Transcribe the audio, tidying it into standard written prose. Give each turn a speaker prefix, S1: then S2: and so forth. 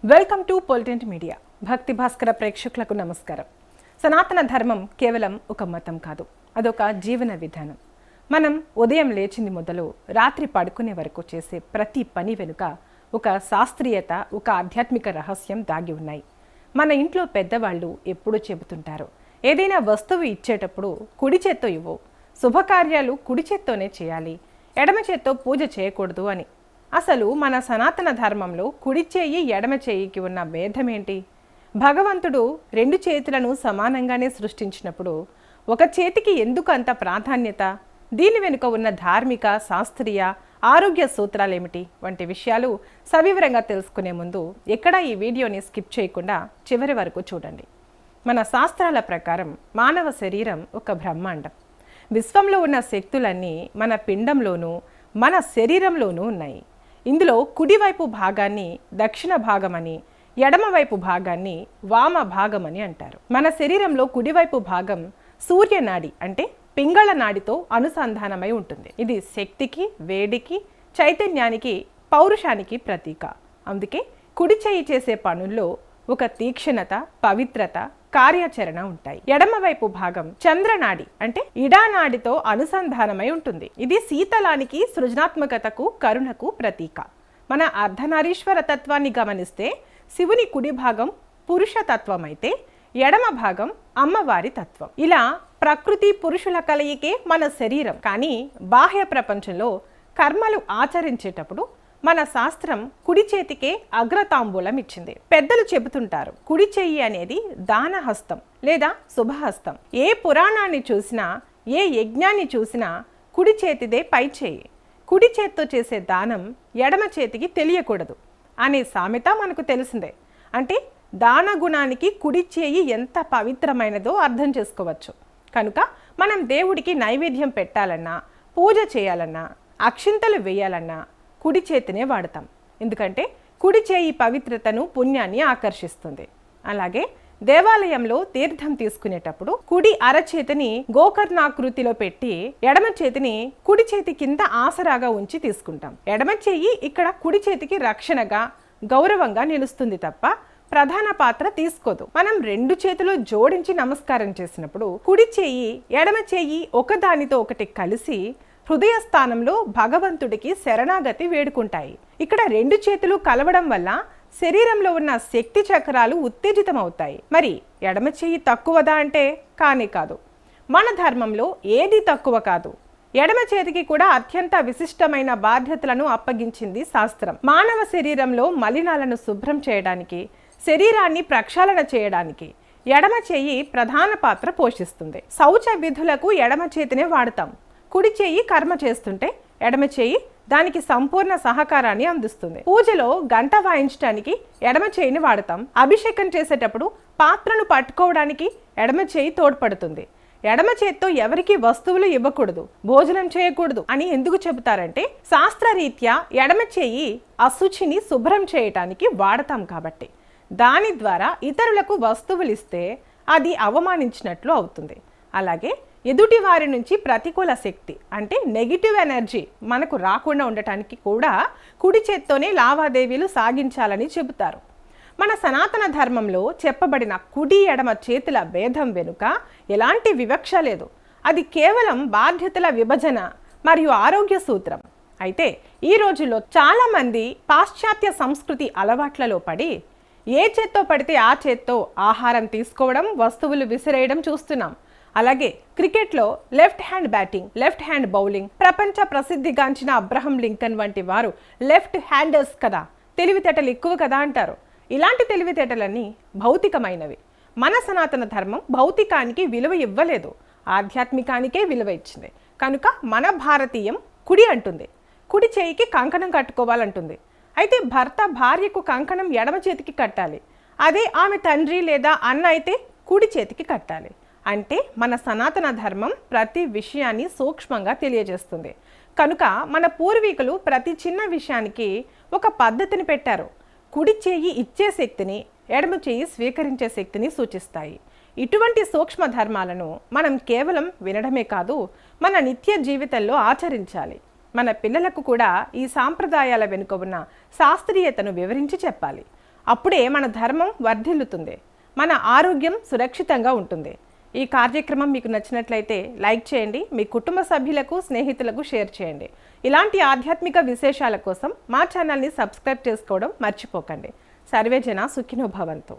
S1: Welcome to పొలిటెంట్ media. భక్తి భాస్కర ప్రేక్షకులకు నమస్కారం. సనాతన ధర్మం కేవలం ఒక మతం కాదు, అదొక జీవన విధానం. మనం ఉదయం లేచింది మొదలు రాత్రి పడుకునే వరకు చేసే ప్రతి పని వెనుక ఒక శాస్త్రీయత, ఒక ఆధ్యాత్మిక రహస్యం దాగి ఉన్నాయి. మన ఇంట్లో పెద్దవాళ్ళు ఎప్పుడూ చెబుతుంటారు, ఏదైనా వస్తువు ఇచ్చేటప్పుడు కుడి చేత్తో ఇవ్వు, శుభకార్యాలు కుడి చేత్తోనే చేయాలి, ఎడమ చేత్తో పూజ చేయకూడదు అని. అసలు మన సనాతన ధర్మంలో కుడి చేయి ఎడమ చేయికి ఉన్న భేదం ఏంటి? భగవంతుడు రెండు చేతులను సమానంగానే సృష్టించినప్పుడు ఒక చేతికి ఎందుకు అంత ప్రాధాన్యత? దీని వెనుక ఉన్న ధార్మిక, శాస్త్రీయ, ఆరోగ్య సూత్రాలేమిటి వంటి విషయాలు సవివరంగా తెలుసుకునే ముందు ఎక్కడా ఈ వీడియోని స్కిప్ చేయకుండా చివరి వరకు చూడండి. మన శాస్త్రాల ప్రకారం మానవ శరీరం ఒక బ్రహ్మాండం. విశ్వంలో ఉన్న శక్తులన్నీ మన పిండంలోనూ మన శరీరంలోనూ ఉన్నాయి. ఇందులో కుడివైపు భాగాన్ని దక్షిణ భాగమని, ఎడమవైపు భాగాన్ని వామ భాగమని అంటారు. మన శరీరంలో కుడివైపు భాగం సూర్యనాడి అంటే పింగళ నాడితో అనుసంధానమై ఉంటుంది. ఇది శక్తికి, వేడికి, చైతన్యానికి, పౌరుషానికి ప్రతీక. అందుకే కుడి చేయి చేసే పనుల్లో ఒక తీక్షణత, పవిత్రత, కార్యాచరణ ఉంటాయి. ఎడమవైపు భాగం చంద్రనాడి అంటే ఇడానాడితో అనుసంధానమై ఉంటుంది. ఇది శీతలానికి, సృజనాత్మకతకు, కరుణకు ప్రతీక. మన అర్ధనారీశ్వర తత్వాన్ని గమనిస్తే శివుని కుడి భాగం పురుష తత్వం అయితే ఎడమ భాగం అమ్మవారి తత్వం. ఇలా ప్రకృతి పురుషుల కలయికే మన శరీరం. కానీ బాహ్య ప్రపంచంలో కర్మలు ఆచరించేటప్పుడు మన శాస్త్రం కుడి చేతికే అగ్రతాంబూలం ఇచ్చింది. పెద్దలు చెబుతుంటారు, కుడి చెయ్యి అనేది దానహస్తం లేదా శుభహస్తం. ఏ పురాణాన్ని చూసినా, ఏ యజ్ఞాన్ని చూసినా కుడి చేతిదే పై చేయి. కుడి చేత్తో చేసే దానం ఎడమ చేతికి తెలియకూడదు అనే సామెత మనకు తెలిసిందే. అంటే దాన గుణానికి కుడి చేయి ఎంత పవిత్రమైనదో అర్థం చేసుకోవచ్చు. కనుక మనం దేవుడికి నైవేద్యం పెట్టాలన్నా, పూజ చేయాలన్నా, అక్షింతలు వేయాలన్నా కుడి చేతినే వాడతాం. ఎందుకంటే కుడి చేయి పవిత్రతను, పుణ్యాన్ని ఆకర్షిస్తుంది. అలాగే దేవాలయంలో తీర్థం తీసుకునేటప్పుడు కుడి అరచేతిని గోకర్ణాకృతిలో పెట్టి ఎడమ చేతిని కుడి చేతి కింద ఆసరాగా ఉంచి తీసుకుంటాం. ఎడమ చేయి ఇక్కడ కుడి చేతికి రక్షణగా, గౌరవంగా నిలుస్తుంది తప్ప ప్రధాన పాత్ర తీసుకోదు. మనం రెండు చేతులు జోడించి నమస్కారం చేసినప్పుడు కుడి చేయి, ఎడమ చేయి ఒకదానితో ఒకటి కలిసి హృదయ స్థానంలో భగవంతుడికి శరణాగతి వేడుకుంటాయి. ఇక్కడ రెండు చేతులు కలవడం వల్ల శరీరంలో ఉన్న శక్తి చక్రాలు ఉత్తేజితమవుతాయి. మరి ఎడమ చెయ్యి తక్కువదా అంటే కానే కాదు. మన ధర్మంలో ఏది తక్కువ కాదు. ఎడమ చేతికి కూడా అత్యంత విశిష్టమైన బాధ్యతలను అప్పగించింది శాస్త్రం. మానవ శరీరంలో మలినాలను శుభ్రం చేయడానికి, శరీరాన్ని ప్రక్షాళన చేయడానికి ఎడమ చెయ్యి ప్రధాన పాత్ర పోషిస్తుంది. శౌచ విధులకు ఎడమ చేతినే వాడతాం. కుడి చేయి కర్మ చేస్తుంటే ఎడమ చేయి దానికి సంపూర్ణ సహకారాన్ని అందిస్తుంది. పూజలో గంట వాయించడానికి ఎడమ చేయిని వాడతాం. అభిషేకం చేసేటప్పుడు పాత్రను పట్టుకోవడానికి ఎడమ చేయి తోడ్పడుతుంది. ఎడమ చేత్తో ఎవరికి వస్తువులు ఇవ్వకూడదు, భోజనం చేయకూడదు అని ఎందుకు చెబుతారంటే శాస్త్రరీత్యా ఎడమ చేయి అశుచిని శుభ్రం చేయటానికి వాడతాం కాబట్టి. దాని ద్వారా ఇతరులకు వస్తువులు ఇస్తే అది అవమానించినట్లు అవుతుంది. అలాగే ఎదుటి వారి నుంచి ప్రతికూల శక్తి అంటే నెగిటివ్ ఎనర్జీ మనకు రాకుండా ఉండటానికి కూడా కుడి చేత్తోనే లావాదేవీలు సాగించాలని చెబుతారు. మన సనాతన ధర్మంలో చెప్పబడిన కుడి ఎడమ చేతుల భేదం వెనుక ఎలాంటి వివక్ష లేదు. అది కేవలం బాధ్యతల విభజన మరియు ఆరోగ్య సూత్రం. అయితే ఈ రోజుల్లో చాలామంది పాశ్చాత్య సంస్కృతి అలవాట్లలో పడి ఏ చేత్తో పడితే ఆ చేత్తో ఆహారం తీసుకోవడం, వస్తువులు విసిరేయడం చూస్తున్నాం. అలాగే క్రికెట్లో left hand batting, left hand bowling. ప్రపంచ ప్రసిద్ధిగాంచిన అబ్రహం లింకన్ వంటి వారు లెఫ్ట్ హ్యాండర్స్ కదా, తెలివితేటలు ఎక్కువ కదా అంటారు. ఇలాంటి తెలివితేటలన్నీ భౌతికమైనవి. మన సనాతన ధర్మం భౌతికానికి విలువ ఇవ్వలేదు, ఆధ్యాత్మికానికే విలువ ఇచ్చింది. కనుక మన భారతీయం కుడి అంటుంది, కుడి చేయికి కంకణం కట్టుకోవాలంటుంది. అయితే భర్త భార్యకు కంకణం ఎడమ చేతికి కట్టాలి. అదే ఆమె తండ్రి లేదా అన్న అయితే కుడి చేతికి కట్టాలి. అంటే మన సనాతన ధర్మం ప్రతి విషయాన్ని సూక్ష్మంగా తెలియజేస్తుంది. కనుక మన పూర్వీకులు ప్రతి చిన్న విషయానికి ఒక పద్ధతిని పెట్టారు. కుడి చేయి ఇచ్చే శక్తిని, ఎడమ చేయి స్వీకరించే శక్తిని సూచిస్తాయి. ఇటువంటి సూక్ష్మ ధర్మాలను మనం కేవలం వినడమే కాదు, మన నిత్య జీవితంలో ఆచరించాలి. మన పిల్లలకు కూడా ఈ సాంప్రదాయాల వెనుక ఉన్న శాస్త్రీయతను వివరించి చెప్పాలి. అప్పుడే మన ధర్మం వర్ధిల్లుతుంది, మన ఆరోగ్యం సురక్షితంగా ఉంటుంది. ఈ కార్యక్రమం మీకు నచ్చినట్లయితే లైక్ చేయండి, మీ కుటుంబ సభ్యులకు స్నేహితులకు షేర్ చేయండి. ఇలాంటి ఆధ్యాత్మిక విశేషాల కోసం మా ఛానల్ని సబ్స్క్రైబ్ చేసుకోవడం మర్చిపోకండి. సర్వే జన సుఖినో భవంతు.